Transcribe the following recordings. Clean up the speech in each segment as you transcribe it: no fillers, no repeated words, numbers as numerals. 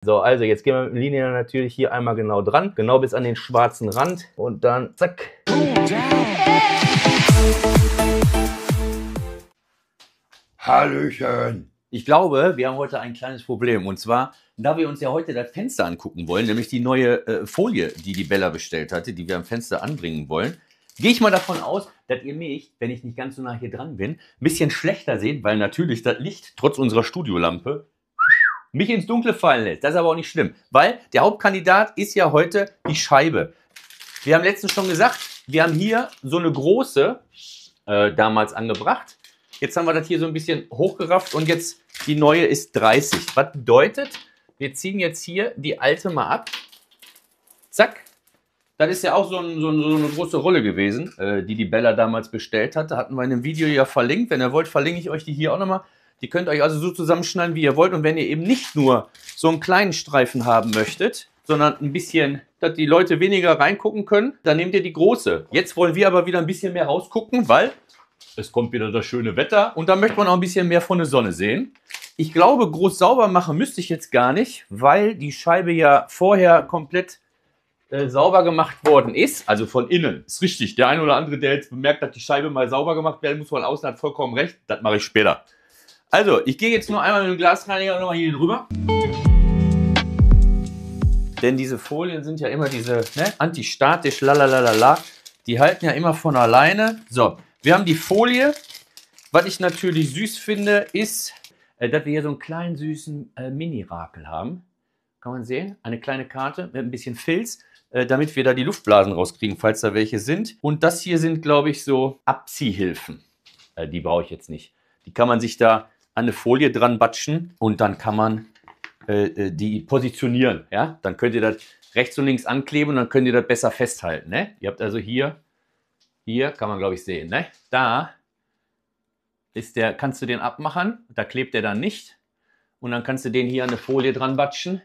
So, also jetzt gehen wir mit der Linie natürlich hier einmal genau dran, genau bis an den schwarzen Rand und dann zack. Hallöchen! Ich glaube, wir haben heute ein kleines Problem. Und zwar, da wir uns ja heute das Fenster angucken wollen, nämlich die neue Folie, die die Bella bestellt hatte, die wir am Fenster anbringen wollen, gehe ich mal davon aus, dass ihr mich, wenn ich nicht ganz so nah hier dran bin, ein bisschen schlechter seht, weil natürlich das Licht, trotz unserer Studiolampe, mich ins Dunkle fallen lässt. Das ist aber auch nicht schlimm, weil der Hauptkandidat ist ja heute die Scheibe. Wir haben letztens schon gesagt, wir haben hier so eine große damals angebracht. Jetzt haben wir das hier so ein bisschen hochgerafft und jetzt die neue ist 30. Was bedeutet, wir ziehen jetzt hier die alte mal ab. Zack. Das ist ja auch so eine große Rolle gewesen, die die Bella damals bestellt hatte. Hatten wir in einem Video ja verlinkt. Wenn ihr wollt, verlinke ich euch die hier auch nochmal. Die könnt ihr euch also so zusammenschneiden, wie ihr wollt. Und wenn ihr eben nicht nur so einen kleinen Streifen haben möchtet, sondern ein bisschen, dass die Leute weniger reingucken können, dann nehmt ihr die große. Jetzt wollen wir aber wieder ein bisschen mehr rausgucken, weil es kommt wieder das schöne Wetter und da möchte man auch ein bisschen mehr von der Sonne sehen. Ich glaube, groß sauber machen müsste ich jetzt gar nicht, weil die Scheibe ja vorher komplett sauber gemacht worden ist. Also von innen. Ist richtig. Der eine oder andere, der jetzt bemerkt, dass die Scheibe mal sauber gemacht werden muss von außen, hat vollkommen recht. Das mache ich später. Also, ich gehe jetzt nur einmal mit dem Glasreiniger nochmal hier drüber. Denn diese Folien sind ja immer diese antistatisch, lalalala. Die halten ja immer von alleine. So, wir haben die Folie. Was ich natürlich süß finde, ist, dass wir hier so einen kleinen süßen Mini-Rakel haben. Kann man sehen? Eine kleine Karte mit ein bisschen Filz, damit wir da die Luftblasen rauskriegen, falls da welche sind. Und das hier sind, glaube ich, so Abziehhilfen. Die brauche ich jetzt nicht. Die kann man sich da an eine Folie dran batschen und dann kann man die positionieren. Ja? Dann könnt ihr das rechts und links ankleben und dann könnt ihr das besser festhalten. Ne? Ihr habt also hier kann man, glaube ich, sehen. Ne? Da ist der, kannst du den abmachen, da klebt der dann nicht. Und dann kannst du den hier an eine Folie dran batschen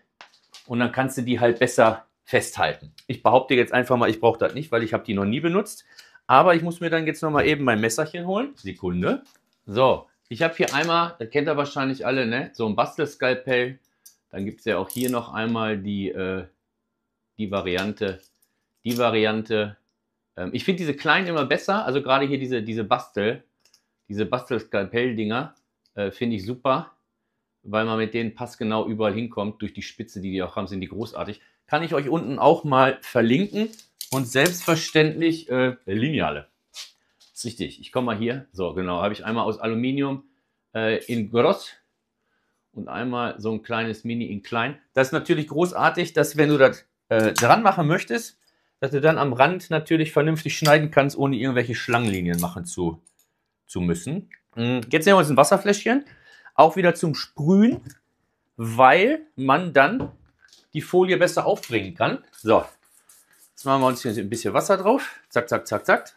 und dann kannst du die halt besser festhalten. Ich behaupte jetzt einfach mal, ich brauche das nicht, weil ich habe die noch nie benutzt. Aber ich muss mir dann jetzt noch mal eben mein Messerchen holen. Sekunde. So, ich habe hier einmal, das kennt ihr wahrscheinlich alle, ne? So ein Bastelskalpell. Dann gibt es ja auch hier noch einmal die Variante. Ich finde diese kleinen immer besser. Also gerade hier diese Bastelskalpell-Dinger finde ich super, weil man mit denen passgenau überall hinkommt. Durch die Spitze, die auch haben, sind die großartig. Kann ich euch unten auch mal verlinken. Und selbstverständlich Lineale. Das ist richtig. Ich komme mal hier. So, genau. Habe ich einmal aus Aluminium in groß und einmal so ein kleines Mini in klein. Das ist natürlich großartig, dass wenn du das dran machen möchtest, dass du dann am Rand natürlich vernünftig schneiden kannst, ohne irgendwelche Schlangenlinien machen zu müssen. Jetzt nehmen wir uns ein Wasserfläschchen. Auch wieder zum Sprühen, weil man dann die Folie besser aufbringen kann. So, jetzt machen wir uns hier ein bisschen Wasser drauf. Zack, zack, zack, zack.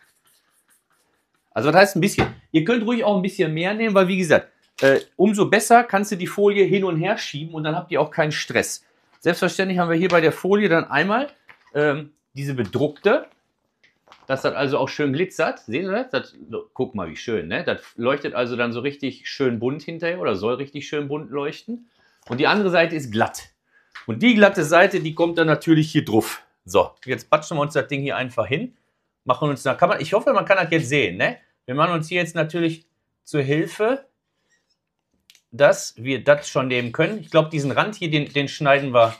Also das heißt ein bisschen. Ihr könnt ruhig auch ein bisschen mehr nehmen, weil wie gesagt, umso besser kannst du die Folie hin und her schieben und dann habt ihr auch keinen Stress. Selbstverständlich haben wir hier bei der Folie dann einmal diese bedruckte, dass das also auch schön glitzert. Seht ihr das? Guck mal, wie schön. Ne? Das leuchtet also dann so richtig schön bunt hinterher oder soll richtig schön bunt leuchten. Und die andere Seite ist glatt. Und die glatte Seite, die kommt dann natürlich hier drauf. So, jetzt batschen wir uns das Ding hier einfach hin. Machen uns da, ich hoffe, man kann das jetzt sehen. Ne? Wir machen uns hier jetzt natürlich zur Hilfe, dass wir das schon nehmen können. Ich glaube, diesen Rand hier, den schneiden wir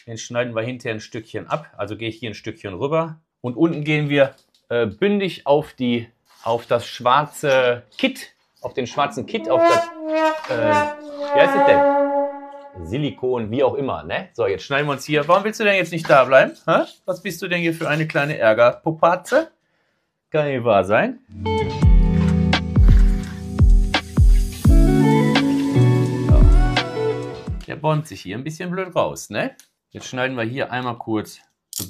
hinterher ein Stückchen ab. Also gehe ich hier ein Stückchen rüber. Und unten gehen wir bündig auf das schwarze Kit, auf den schwarzen Kit, auf das, wie heißt das denn? Silikon, wie auch immer, ne? So, jetzt schneiden wir uns hier. Warum willst du denn jetzt nicht da bleiben? Hä? Was bist du denn hier für eine kleine Ärgerpupatze? Kann nicht wahr sein. So. Der bäumt sich hier ein bisschen blöd raus, ne? Jetzt schneiden wir hier einmal kurz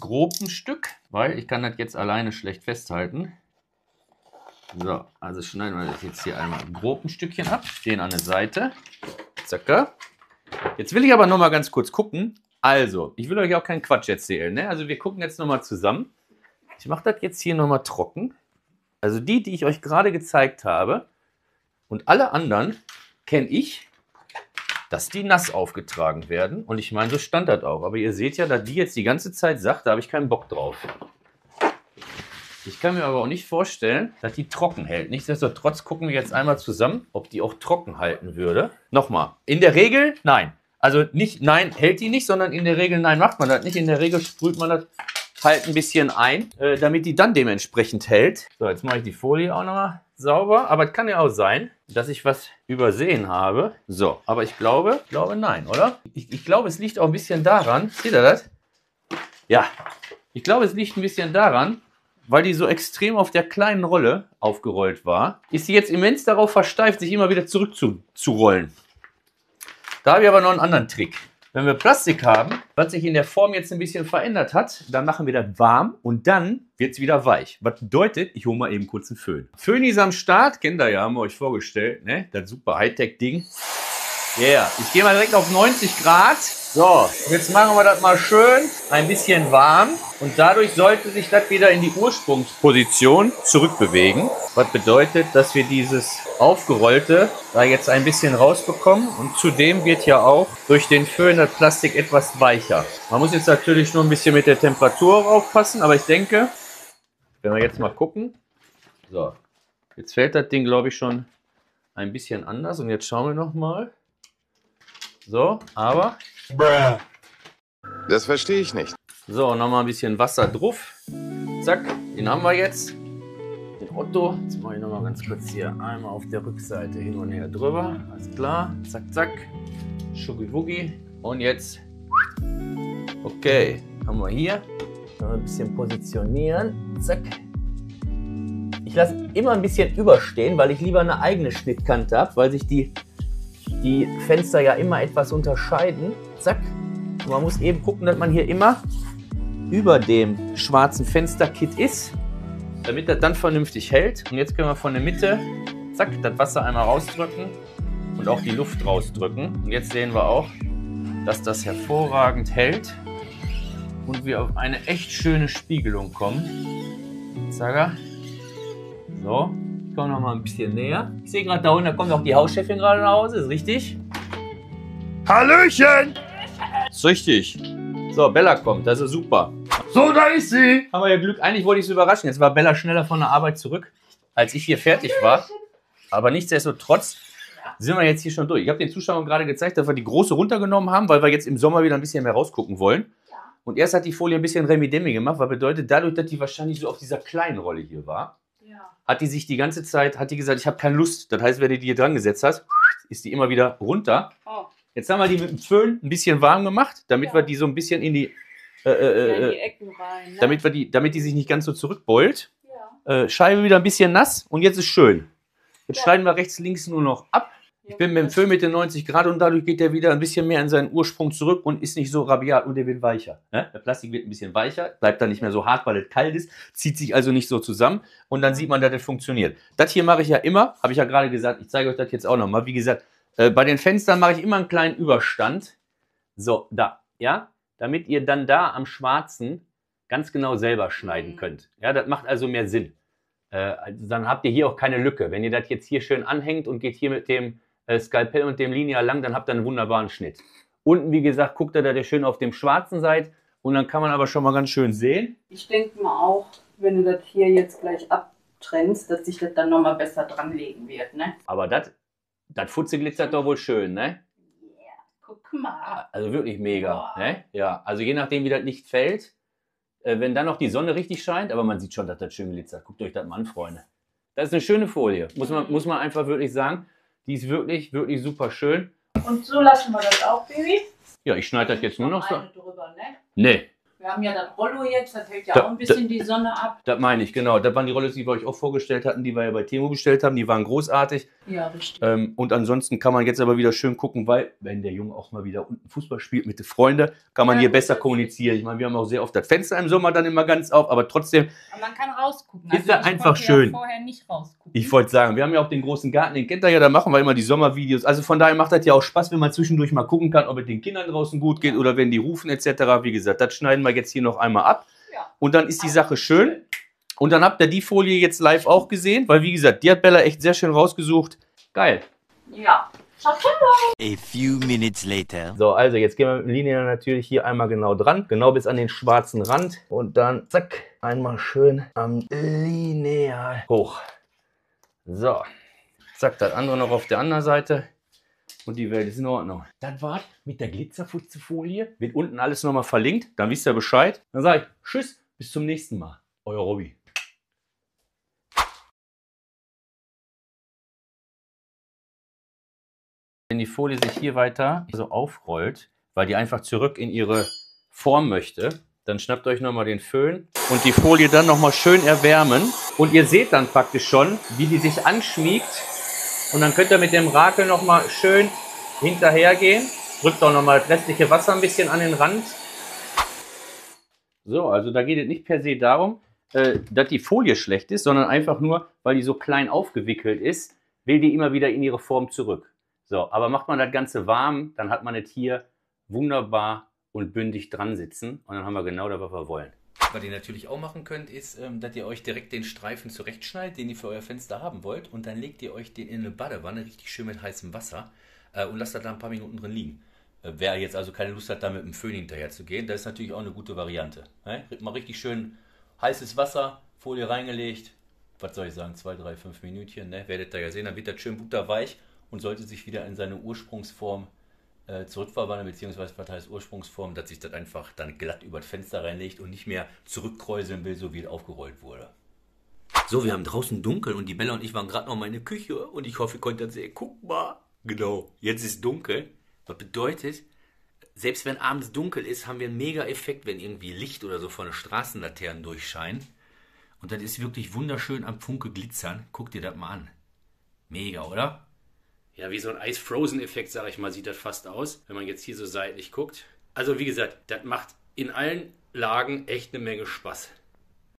grob ein Stück, weil ich kann das jetzt alleine schlecht festhalten. So, also schneiden wir das jetzt hier einmal grob ein Stückchen ab, den an der Seite. Zack. Jetzt will ich aber noch mal ganz kurz gucken. Also, ich will euch auch keinen Quatsch erzählen. Ne? Also wir gucken jetzt noch mal zusammen. Ich mache das jetzt hier noch mal trocken. Also die ich euch gerade gezeigt habe und alle anderen kenne ich. dass die nass aufgetragen werden. Und ich meine, so stand das auch. Aber ihr seht ja, dass die jetzt die ganze Zeit sagt, da habe ich keinen Bock drauf. Ich kann mir aber auch nicht vorstellen, dass die trocken hält. Nichtsdestotrotz gucken wir jetzt einmal zusammen, ob die auch trocken halten würde. Nochmal, in der Regel nein. Also nicht nein hält die nicht, sondern in der Regel nein macht man das nicht. In der Regel sprüht man das halt ein bisschen ein, damit die dann dementsprechend hält. So, jetzt mache ich die Folie auch nochmal sauber. Aber es kann ja auch sein, dass ich was übersehen habe. So, aber ich glaube nein, oder? Ich glaube, es liegt auch ein bisschen daran. Seht ihr das? Ja, ich glaube, es liegt ein bisschen daran, weil die so extrem auf der kleinen Rolle aufgerollt war, ist sie jetzt immens darauf versteift, sich immer wieder zurückzurollen. Da habe ich aber noch einen anderen Trick. Wenn wir Plastik haben, was sich in der Form jetzt ein bisschen verändert hat, dann machen wir das warm und dann wird es wieder weich. Was bedeutet, ich hole mal eben kurz einen Föhn. Föhn ist am Start, kennt ihr ja, haben wir euch vorgestellt, ne? Das super Hightech-Ding. Yeah, ich gehe mal direkt auf 90 Grad. So, jetzt machen wir das mal schön ein bisschen warm und dadurch sollte sich das wieder in die Ursprungsposition zurückbewegen. Was bedeutet, dass wir dieses Aufgerollte da jetzt ein bisschen rausbekommen und zudem wird ja auch durch den Föhn das Plastik etwas weicher. Man muss jetzt natürlich nur ein bisschen mit der Temperatur aufpassen, aber ich denke, wenn wir jetzt mal gucken, so, jetzt fällt das Ding glaube ich schon ein bisschen anders und jetzt schauen wir noch mal. So, aber... Das verstehe ich nicht. So, nochmal ein bisschen Wasser drauf. Zack, den haben wir jetzt. Den Otto. Jetzt mache ich nochmal ganz kurz hier einmal auf der Rückseite hin und her drüber. Alles klar. Zack, zack. Schuggi-wuggi. Und jetzt. Okay, haben wir hier. Noch ein bisschen positionieren. Zack. Ich lasse immer ein bisschen überstehen, weil ich lieber eine eigene Schnittkante habe, weil sich die Fenster ja immer etwas unterscheiden. Zack. Und man muss eben gucken, dass man hier immer über dem schwarzen Fensterkit ist, damit das dann vernünftig hält. Und jetzt können wir von der Mitte, zack, das Wasser einmal rausdrücken und auch die Luft rausdrücken. Und jetzt sehen wir auch, dass das hervorragend hält und wir auf eine echt schöne Spiegelung kommen. Zack. So. Ich komme noch mal ein bisschen näher. Ich sehe gerade da unten, da kommt auch die Hauschefin gerade nach Hause, ist richtig? Hallöchen! Ist richtig. So, Bella kommt, das ist super. So, da ist sie! Haben wir ja Glück. Eigentlich wollte ich sie überraschen. Jetzt war Bella schneller von der Arbeit zurück, als ich hier fertig war. Aber nichtsdestotrotz sind wir jetzt hier schon durch. Ich habe den Zuschauern gerade gezeigt, dass wir die große runtergenommen haben, weil wir jetzt im Sommer wieder ein bisschen mehr rausgucken wollen. Und erst hat die Folie ein bisschen Remi-Demi gemacht, was bedeutet, dadurch, dass die wahrscheinlich so auf dieser kleinen Rolle hier war, hat die sich die ganze Zeit, gesagt, ich habe keine Lust. Das heißt, wenn du die hier dran gesetzt hast, ist die immer wieder runter. Oh. Jetzt haben wir die mit dem Föhn ein bisschen warm gemacht, damit wir die so ein bisschen in die, in die Ecken rein. Ne? Damit die sich nicht ganz so zurückbeult. Ja. Scheibe wieder ein bisschen nass und jetzt ist schön. Jetzt schneiden wir rechts, links nur noch ab. Ich bin mit dem Föhn mit den 90 Grad und dadurch geht der wieder ein bisschen mehr in seinen Ursprung zurück und ist nicht so rabiat und der wird weicher. Ne? Der Plastik wird ein bisschen weicher, bleibt dann nicht mehr so hart, weil es kalt ist, zieht sich also nicht so zusammen und dann sieht man, dass das funktioniert. Das hier mache ich ja immer, habe ich ja gerade gesagt, ich zeige euch das jetzt auch nochmal. Wie gesagt, bei den Fenstern mache ich immer einen kleinen Überstand. So, da, ja, damit ihr dann da am Schwarzen ganz genau selber schneiden könnt. Ja, das macht also mehr Sinn. Dann habt ihr hier auch keine Lücke. Wenn ihr das jetzt hier schön anhängt und geht hier mit dem Skalpell und dem Lineal lang, dann habt ihr einen wunderbaren Schnitt. Unten, wie gesagt, guckt ihr, dass ihr schön auf dem Schwarzen seid und dann kann man aber schon mal ganz schön sehen. Ich denke mal auch, wenn du das hier jetzt gleich abtrennst, dass sich das dann nochmal besser dranlegen wird, ne? Aber das Futze glitzert doch wohl schön, ne? Ja, yeah, guck mal. Also wirklich mega, ne? Ja, also je nachdem, wie das Licht fällt, wenn dann noch die Sonne richtig scheint, aber man sieht schon, dass das schön glitzert. Guckt euch das mal an, Freunde. Das ist eine schöne Folie, muss man einfach wirklich sagen. Die ist wirklich, wirklich super schön. Und so lassen wir das auch, Baby? Ja, ich schneide das jetzt nur noch so. Drüber, ne? Nee. Wir haben ja das Rollo jetzt, das hält ja auch ein bisschen die Sonne ab. Das meine ich, genau. Das waren die Rollos, die wir euch auch vorgestellt hatten, die wir ja bei Temu bestellt haben. Die waren großartig. Ja, richtig. Und ansonsten kann man jetzt aber wieder schön gucken, weil, wenn der Junge auch mal wieder unten Fußball spielt mit den Freunden, kann man hier besser kommunizieren. Ich meine, wir haben auch sehr oft das Fenster im Sommer dann immer ganz auf, aber trotzdem. Aber man kann rausgucken. Ist ja einfach schön. Ja vorher nicht rausgucken. Ich wollte sagen, wir haben ja auch den großen Garten, den kennt ihr ja, da machen wir immer die Sommervideos. Also von daher macht das ja auch Spaß, wenn man zwischendurch mal gucken kann, ob es den Kindern draußen gut geht oder wenn die rufen etc. Wie gesagt, das schneiden wir jetzt hier noch einmal ab. Ja. Und dann ist die Sache schön. Und dann habt ihr die Folie jetzt live auch gesehen, weil wie gesagt, die hat Bella echt sehr schön rausgesucht. Geil. Ja. A few minutes later. So, also jetzt gehen wir mit dem Lineal natürlich hier einmal genau dran, genau bis an den schwarzen Rand und dann zack, einmal schön am Lineal hoch. So, zack, das andere noch auf der anderen Seite und die Welt ist in Ordnung. Das war's mit der Glitzerfutzefolie. Wird unten alles nochmal verlinkt, dann wisst ihr Bescheid. Dann sage ich tschüss, bis zum nächsten Mal. Euer Robby. Wenn die Folie sich hier weiter so aufrollt, weil die einfach zurück in ihre Form möchte, dann schnappt euch nochmal den Föhn und die Folie dann nochmal schön erwärmen. Und ihr seht dann praktisch schon, wie die sich anschmiegt. Und dann könnt ihr mit dem Rakel nochmal schön hinterhergehen. Drückt auch nochmal das restliche Wasser ein bisschen an den Rand. So, also da geht es nicht per se darum, dass die Folie schlecht ist, sondern einfach nur, weil die so klein aufgewickelt ist, will die immer wieder in ihre Form zurück. So, aber macht man das Ganze warm, dann hat man es hier wunderbar und bündig dran sitzen und dann haben wir genau das, was wir wollen. Was ihr natürlich auch machen könnt, ist, dass ihr euch direkt den Streifen zurechtschneidet, den ihr für euer Fenster haben wollt und dann legt ihr euch den in eine Badewanne, richtig schön mit heißem Wasser und lasst das da ein paar Minuten drin liegen. Wer jetzt also keine Lust hat, da mit dem Föhn hinterher zu gehen, das ist natürlich auch eine gute Variante. Ne? Mal richtig schön heißes Wasser, Folie reingelegt, was soll ich sagen, 2, 3, 5 Minütchen, ne? Werdet ihr ja sehen, dann wird das schön butterweich und sollte sich wieder in seine Ursprungsform zurückverwandeln, beziehungsweise was heißt Ursprungsform, dass sich das einfach dann glatt über das Fenster reinlegt und nicht mehr zurückkräuseln will, so wie es aufgerollt wurde. So, wir haben draußen dunkel und die Bella und ich waren gerade noch mal in der Küche und ich hoffe, ihr könnt das sehen. Guck mal. Genau, jetzt ist dunkel. Was bedeutet, selbst wenn abends dunkel ist, haben wir einen mega Effekt, wenn irgendwie Licht oder so von den Straßenlaternen durchscheint. Und das ist wirklich wunderschön am Funke glitzern. Guck dir das mal an. Mega, oder? Ja, wie so ein Ice-Frozen-Effekt, sage ich mal, sieht das fast aus, wenn man jetzt hier so seitlich guckt. Also wie gesagt, das macht in allen Lagen echt eine Menge Spaß.